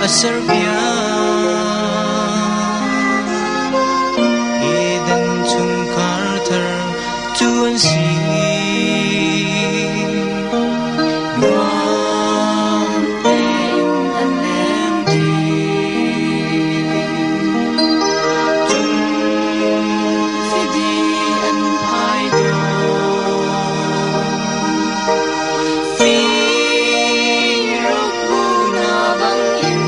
Serbia Eden chung Carter tuan si Nuam en anem di Chung fidi an pai do Fi rukbu na bang in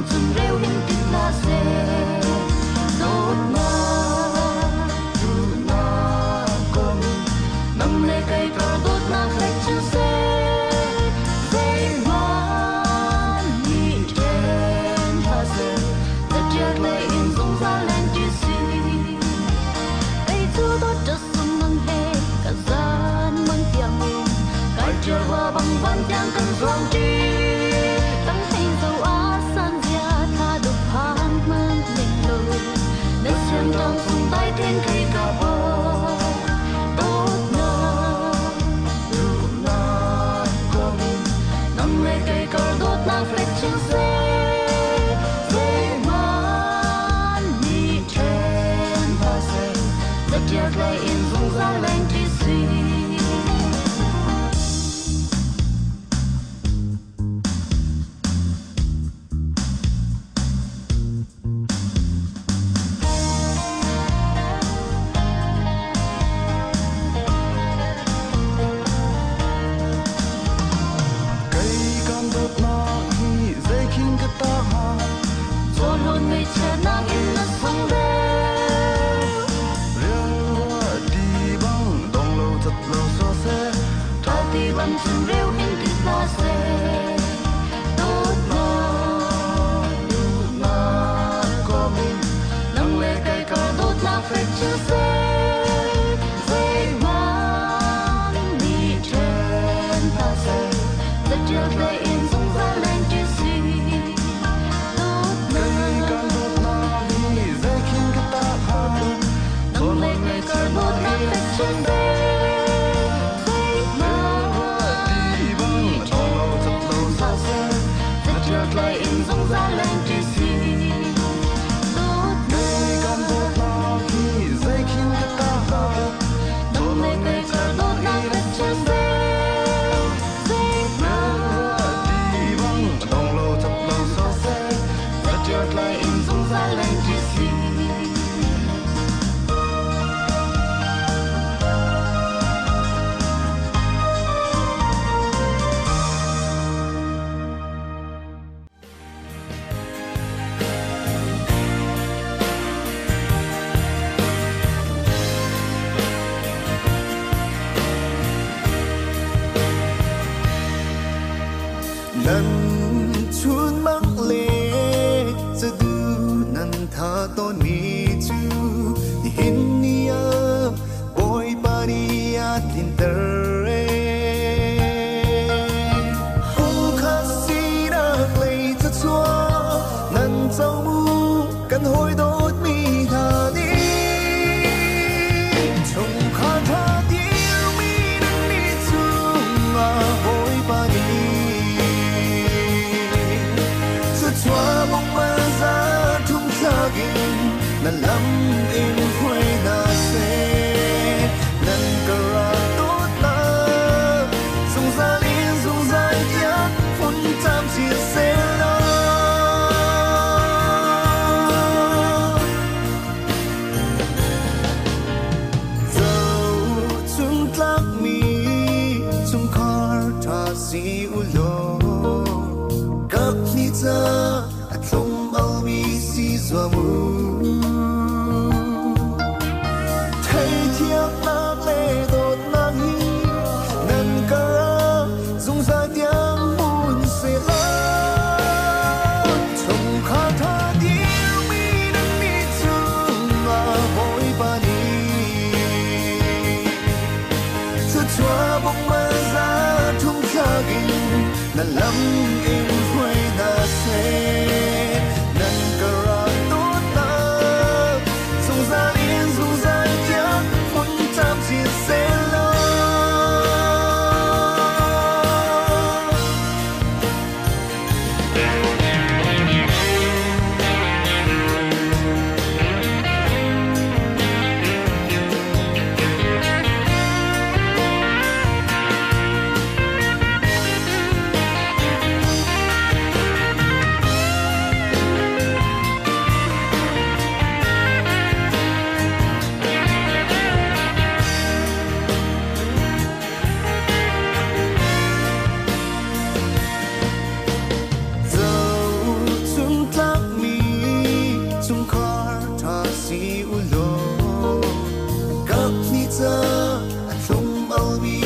chung rêu hin tin la se đốt na tu na con nằm lệ cây cỏ đốt na phách chân se dây man đi trên pha se tất chợt lệ in dung ra lên chỉ si cây chú đốt cho sum nâng he cả gian mang tiếng in cái chờ hoa bằng văn giang cần doang chi tăng hay dầu á san dia tha đục han mang mình lối đất xem trong sung tay thiên khi cả bờ tốt na lu na con nằm lệ cây cỏ đốt na phết trên xe dây man đi trên pha xe tất chợt lại in dung ra lên chỉ si will be